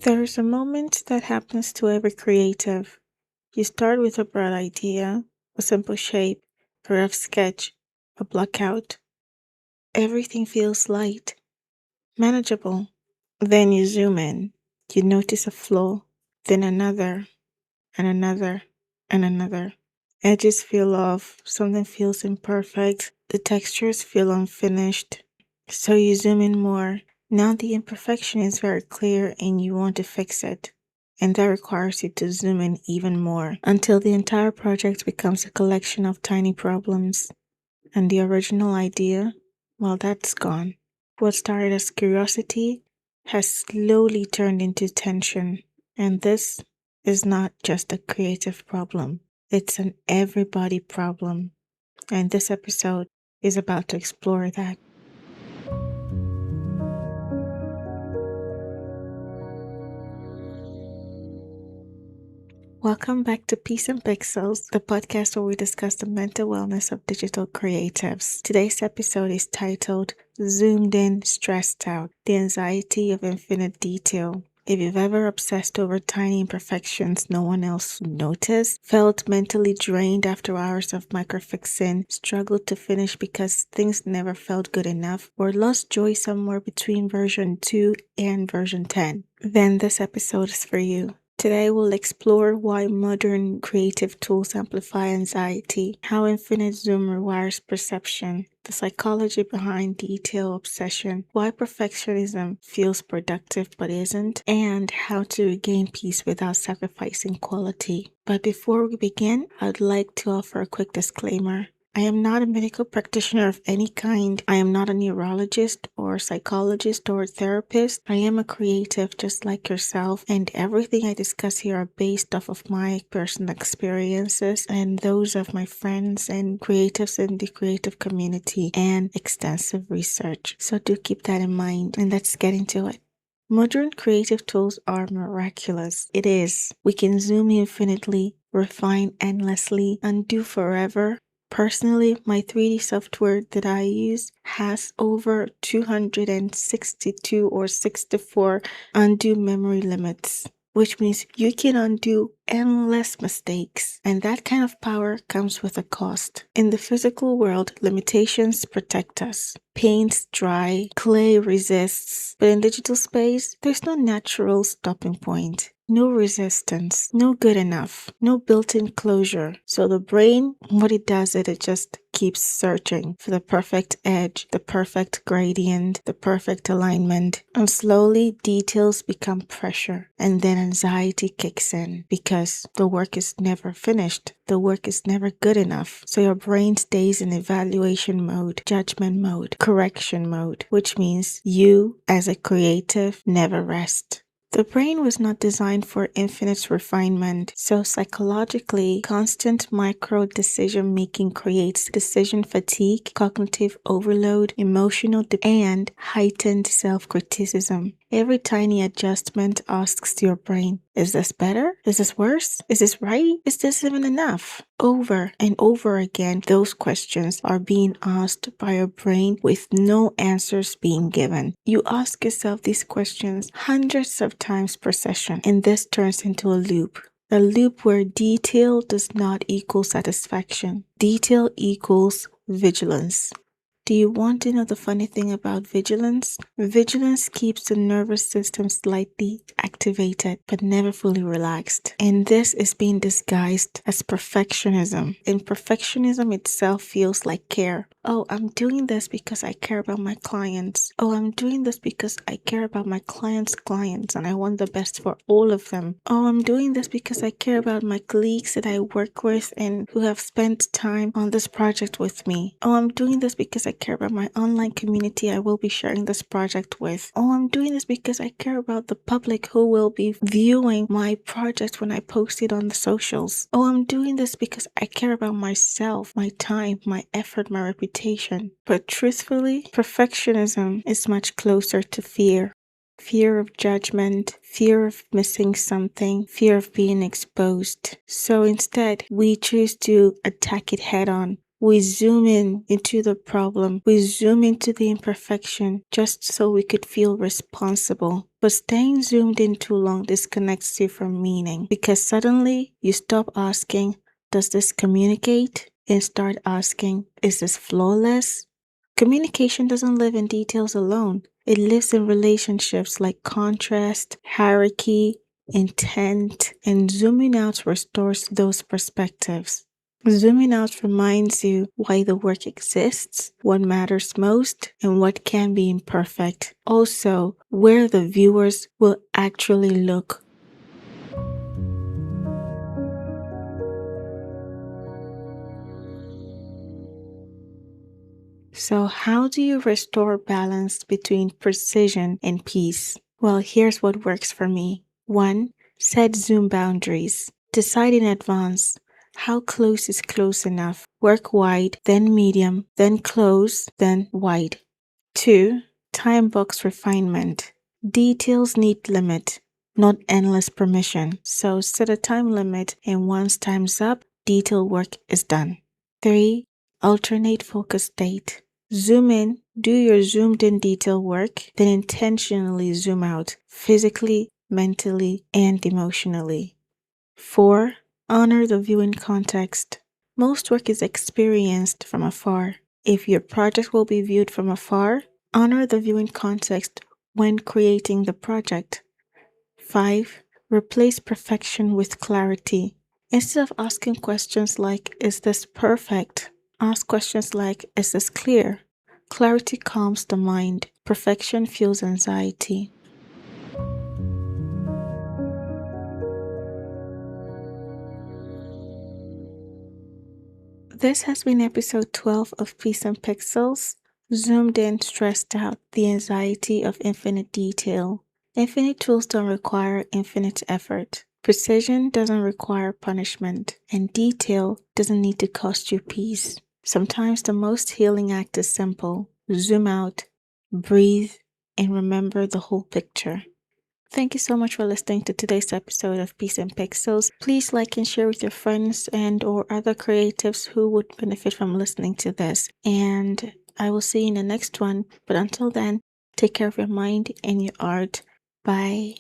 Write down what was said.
There is a moment that happens to every creative. You start with a broad idea, a simple shape, a rough sketch, a blockout. Everything feels light, manageable. Then you zoom in. You notice a flaw, then another, and another, and another. Edges feel off, something feels imperfect, the textures feel unfinished. So you zoom in more. Now the imperfection is very clear and you want to fix it. And that requires you to zoom in even more until the entire project becomes a collection of tiny problems. And the original idea, well, that's gone. What started as curiosity has slowly turned into tension. And this is not just a creative problem, it's an everybody problem. And this episode is about to explore that. Welcome back to Peace and Pixels, the podcast where we discuss the mental wellness of digital creatives. Today's episode is titled Zoomed In, Stressed Out, the Anxiety of Infinite Detail. If you've ever obsessed over tiny imperfections no one else noticed, felt mentally drained after hours of microfixing, struggled to finish because things never felt good enough, or lost joy somewhere between version 2 and version 10, then this episode is for you. Today we'll explore why modern creative tools amplify anxiety, how infinite zoom rewires perception, the psychology behind detail obsession, why perfectionism feels productive but isn't, and how to regain peace without sacrificing quality. But before we begin, I'd like to offer a quick disclaimer. I am not a medical practitioner of any kind. I am not a neurologist or psychologist or therapist. I am a creative just like yourself, and everything I discuss here are based off of my personal experiences and those of my friends and creatives in the creative community and extensive research. So do keep that in mind, and let's get into it. Modern creative tools are miraculous. It is. We can zoom infinitely, refine endlessly, undo forever. Personally, my 3D software that I use has over 262 or 64 undo memory limits, which means you can undo endless mistakes. And that kind of power comes with a cost. In the physical world, limitations protect us. Paints dry, clay resists, but in digital space, there's no natural stopping point. No resistance, no good enough, no built-in closure. So the brain, what it does is it just keeps searching for the perfect edge, the perfect gradient, the perfect alignment. And slowly details become pressure. And then anxiety kicks in because the work is never finished. The work is never good enough. So your brain stays in evaluation mode, judgment mode, correction mode, which means you as a creative never rest. The brain was not designed for infinite refinement, so psychologically, constant micro decision making creates decision fatigue, cognitive overload, and heightened self-criticism. Every tiny adjustment asks your brain, is this better? Is this worse? Is this right? Is this even enough? Over and over again, those questions are being asked by your brain with no answers being given. You ask yourself these questions hundreds of times per session, and this turns into a loop. A loop where detail does not equal satisfaction. Detail equals vigilance. Do you want to know the funny thing about vigilance? Vigilance keeps the nervous system slightly activated but never fully relaxed. And this is being disguised as perfectionism. And perfectionism itself feels like care. Oh, I'm doing this because I care about my clients. Oh, I'm doing this because I care about my clients' clients and I want the best for all of them. Oh, I'm doing this because I care about my colleagues that I work with and who have spent time on this project with me. Oh, I'm doing this because I care about my online community I will be sharing this project with. Oh, I'm doing this because I care about the public who will be viewing my project when I post it on the socials. Oh, I'm doing this because I care about myself, my time, my effort, my reputation. But truthfully, perfectionism is much closer to fear. Fear of judgment, fear of missing something, fear of being exposed. So instead, we choose to attack it head on. We zoom in into the problem. We zoom into the imperfection just so we could feel responsible. But staying zoomed in too long disconnects you from meaning because suddenly you stop asking, does this communicate? And start asking, is this flawless? Communication doesn't live in details alone. It lives in relationships like contrast, hierarchy, intent, and zooming out restores those perspectives. Zooming out reminds you why the work exists, what matters most, and what can be imperfect. Also, where the viewers will actually look. So, how do you restore balance between precision and peace? Well, here's what works for me. 1. Set zoom boundaries. Decide in advance how close is close enough. Work wide, then medium, then close, then wide. 2. Time box refinement. Details need limit, not endless permission. So set a time limit, and once time's up, detail work is done. 3. Alternate focus state. Zoom in, do your zoomed in detail work, then intentionally zoom out physically, mentally, and emotionally. 4. Honor the viewing context. Most work is experienced from afar. If your project will be viewed from afar, honor the viewing context when creating the project. 5. Replace perfection with clarity. Instead of asking questions like, is this perfect? Ask questions like, is this clear? Clarity calms the mind. Perfection fuels anxiety. This has been episode 12 of Peace and Pixels. Zoomed in, stressed out, the anxiety of infinite detail. Infinite tools don't require infinite effort. Precision doesn't require punishment, and detail doesn't need to cost you peace. Sometimes the most healing act is simple. Zoom out, breathe, and remember the whole picture. Thank you so much for listening to today's episode of Peace and Pixels. Please like and share with your friends and or other creatives who would benefit from listening to this. And I will see you in the next one. But until then, take care of your mind and your art. Bye.